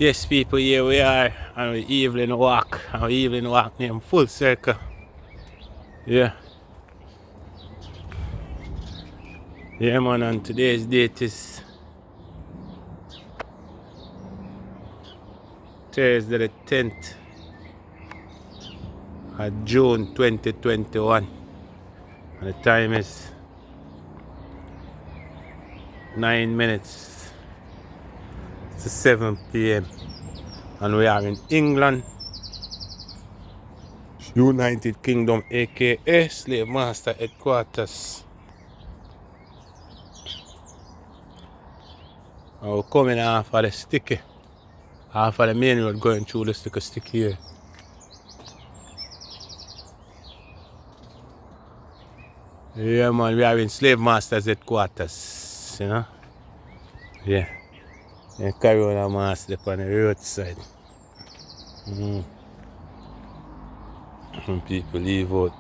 Yes, people, here we are on the evening walk. Our evening walk named Full Circle. Yeah. Yeah, man, and today's date is Thursday the 10th of June 2021. And the time is 9 minutes to 7 p.m. And we are in England, United Kingdom, aka Slave Master Headquarters. And we're coming off of the sticky, off of the main road going through the sticky here. Yeah, man, we are in Slave Master's Headquarters, you know? Yeah. And carry on a master on the roadside. And people leave out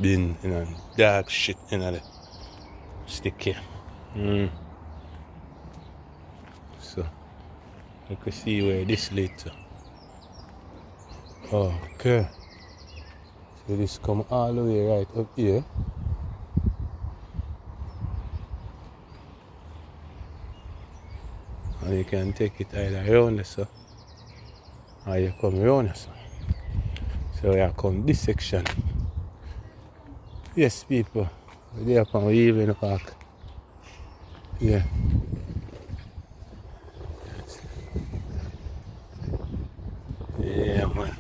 bin, you know, dark shit in the sticky. So, you can see where this leads to. Okay. So this come all the way right up here. And you can take it either around this, or you come around this. So you come this section. Yes, people. We're there upon the evening park. Yeah. Yeah, man.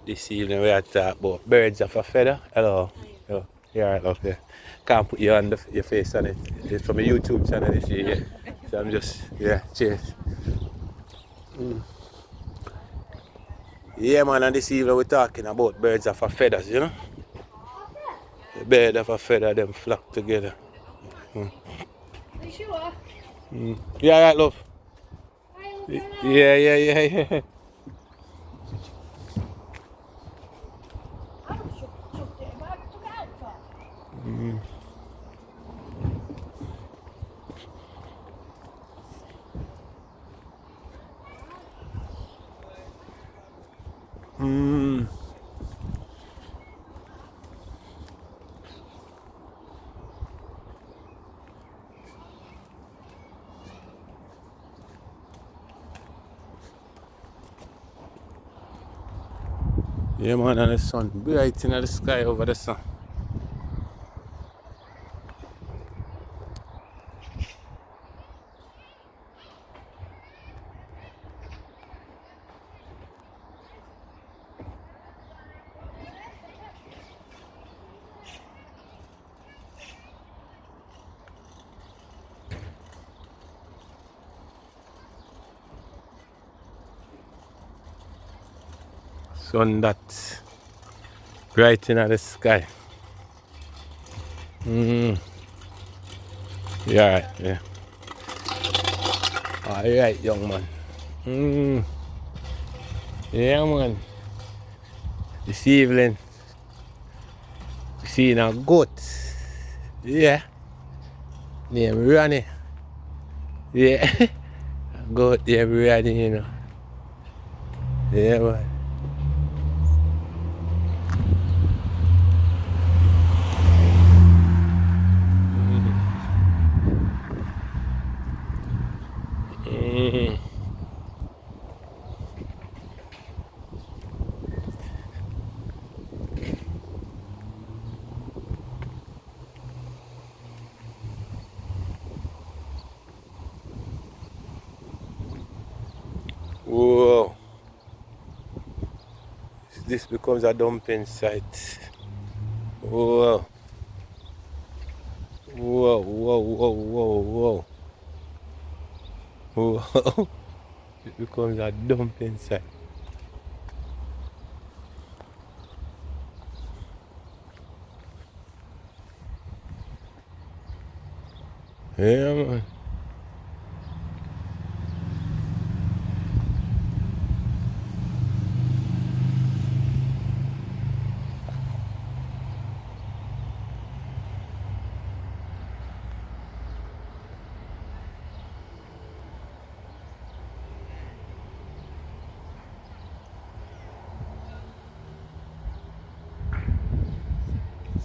This evening we are talking about birds of a feather. Hello. Hello. You're right up there. Can't put your your face on it. It's from a YouTube channel this year. Yeah. So I'm just, yeah, cheers. Yeah, man, and this evening we're talking about birds of a feathers, you know? The bird of a feather, them flock together. Are you sure? Yeah, right, love. Hi, Yeah. I chucked it, but I took it out first. Yeah, man, and the sun bright in the sky over the sun. Sun that's bright in the sky. Yeah, right, yeah. Alright, young man. Yeah, man. This evening, we seen a goat. Yeah. Name Ronnie. Yeah. A goat named Ronnie, you know. Yeah, man. Whoa. This becomes a dumping site. Whoa. Whoa. Whoa. It becomes a dumping site. Yeah, man.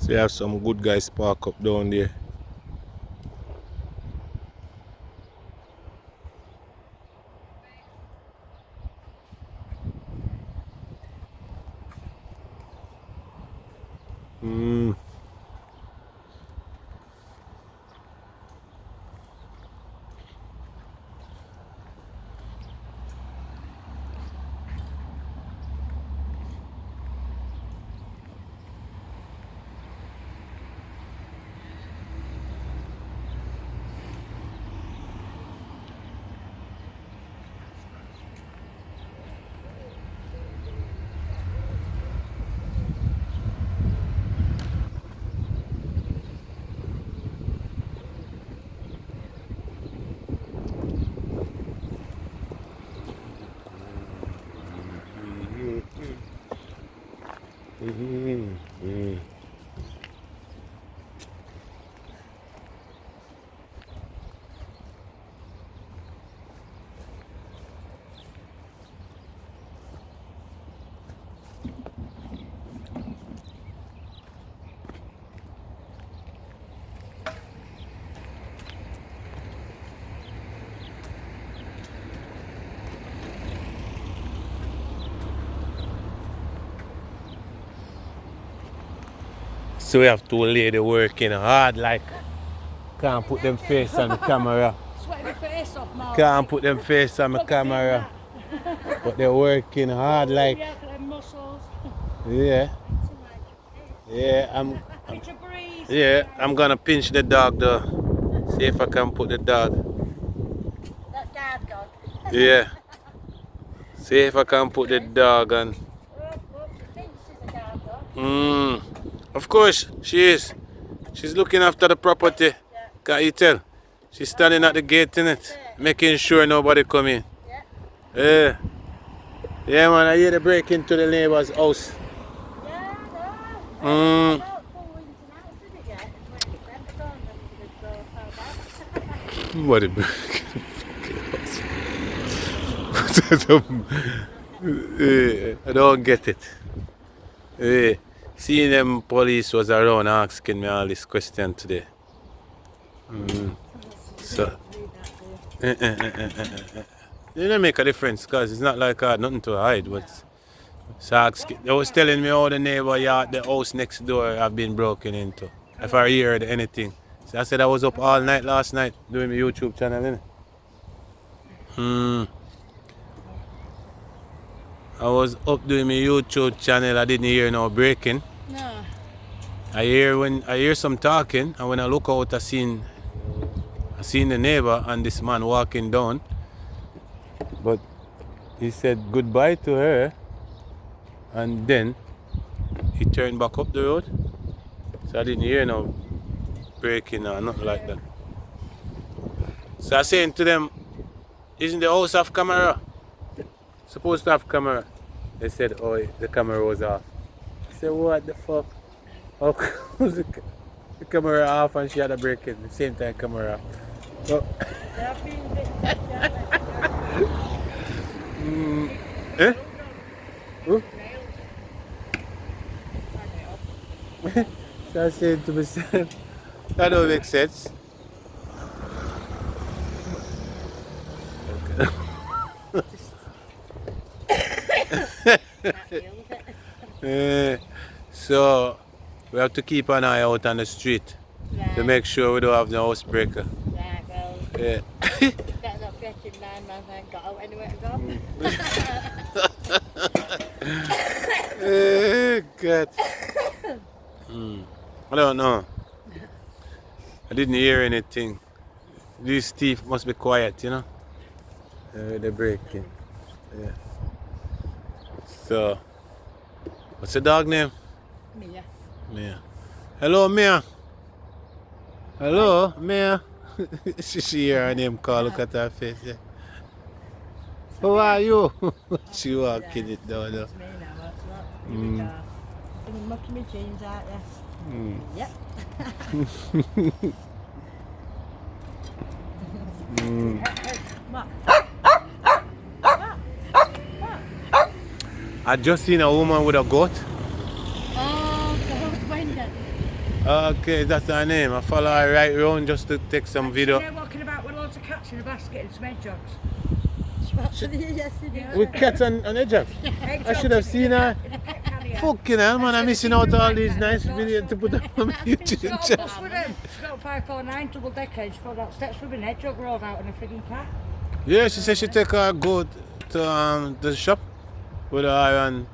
So you have some good guys park up down there. Mm. Mm. So we have two ladies working hard, like can't put them face on the camera. Sweating my face off, Mark. Can't put them face on the camera. But they're working hard, like Yeah, for them muscles. yeah. Yeah, It's a breeze. yeah, I'm gonna pinch the dog though. See if I can put the dog. That dad dog. Yeah. See if I can put the dog on. This is a dad dog. Of course, she is. She's looking after the property. Can't you tell? She's standing at the gate in it, making sure nobody come in. Yeah. Yeah, man, I hear the break into the neighbor's house. Yeah, no. Mm. About 4 weeks and out, did it yet? It's on them to go What a break. I don't get it. Seeing them police was around asking me all this question today. So, it didn't make a difference because it's not like I had nothing to hide. But so they was telling me how the neighbor yard, the house next door have been broken into. If I heard anything. So I said I was up all night last night doing my YouTube channel, innit? I was up doing my YouTube channel, I didn't hear no breaking. No. I hear some talking, and when I look out I seen the neighbor and this man walking down. But he said goodbye to her and then he turned back up the road. So I didn't hear no breaking or nothing like that. So I saying to them, isn't the house off camera? Supposed to have camera. They said, oh, the camera was off. I said, what the fuck? How comes the camera off and she had a break in the same time camera off? So, eh? Who? So I said to myself, that don't make sense. So we have to keep an eye out on the street to make sure we don't have no housebreaker. Yeah, well, Yeah. better not get in 9 months and got out anywhere to go. God. I don't know. I didn't hear anything. These teeth must be quiet, you know. They're breaking. Yeah. So, what's the dog name? Mia. Mia. Hello, Mia. Hello, Mia. she hear her name call, look at her face. Yeah. How are you? she walking it down there. It's me now, it's not. Here we go. I'm mucking my jeans out, yeah. Yep. What? I just seen a woman with a goat. Oh, God, when then? Okay, that's her name. I follow her right round just to take some video. They're walking about with loads of cats in a basket and some hedgehogs. Yesterday. With cats and hedgehogs. I should have seen her. Fucking hell, man, I'm missing out all these nice videos to put up on my YouTube She's got a channel. bus with him. She's got a 549 double decker. She's got that steps with an hedgehog rolled out and a frigging cat. Yeah, she said she take her goat to the shop with her and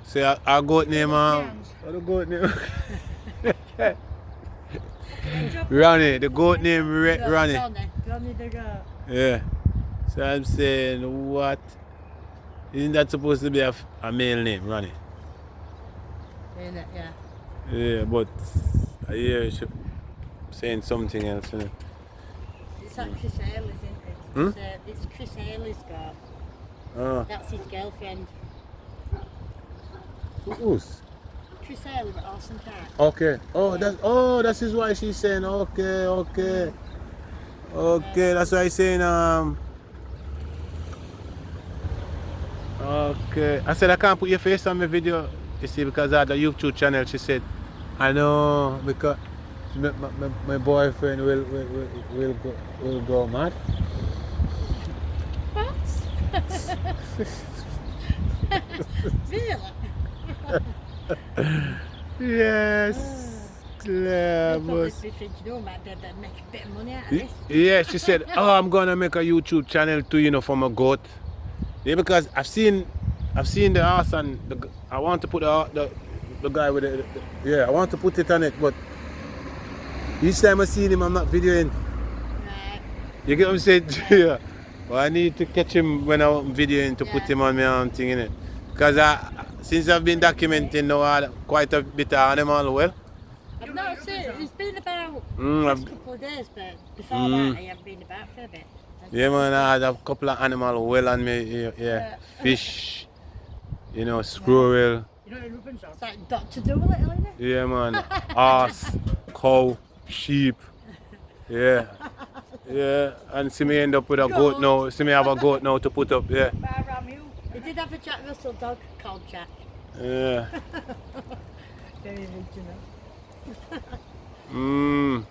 say our goat name, what the goat name? Ronnie, the goat name Ronnie. Ronnie the goat. Yeah. So I'm saying, what? Isn't that supposed to be a male name, Ronnie? Ain't it? Yeah. Yeah, but I hear she saying something else. You know? It's that Chris Haley's, isn't it? Hmm? It's Chris Haley's goat. Oh, That's his girlfriend. who's? Chris Haley with Awesome Cat. Okay. That's his why she's saying okay. That's why he's saying okay. I said I can't put your face on my video, you see, because I had a YouTube channel. She said, I know because my boyfriend will go mad. What? Really? Yes, They'll clever. probably be thinking, oh, might be able to make a bit of money out of this. Yeah, she said, oh, I'm gonna make a YouTube channel too, you know, for my goat. Yeah, because I've seen the house and I want to put the guy with I want to put it on it, but each time I see him, I'm not videoing. Right. You get what I'm saying? Yeah. Well, I need to catch him when I'm videoing to put Yeah. him on my own thing in it. Because since I've been documenting now quite a bit of animal, well. I've not seen it. It's been about a I've- couple of days, but before that, I haven't been about for a bit. Yeah, man, I had a couple of animals well on me. Yeah. Fish, you know, squirrel. You know, it's like Dr. Doolittle, isn't it? Yeah, man. Horse, cow, sheep. Yeah. Yeah. And see me end up with a goat now. See me have a goat now to put up. Yeah. He did have a Jack Russell dog called Jack. Yeah. Very original. Mmm.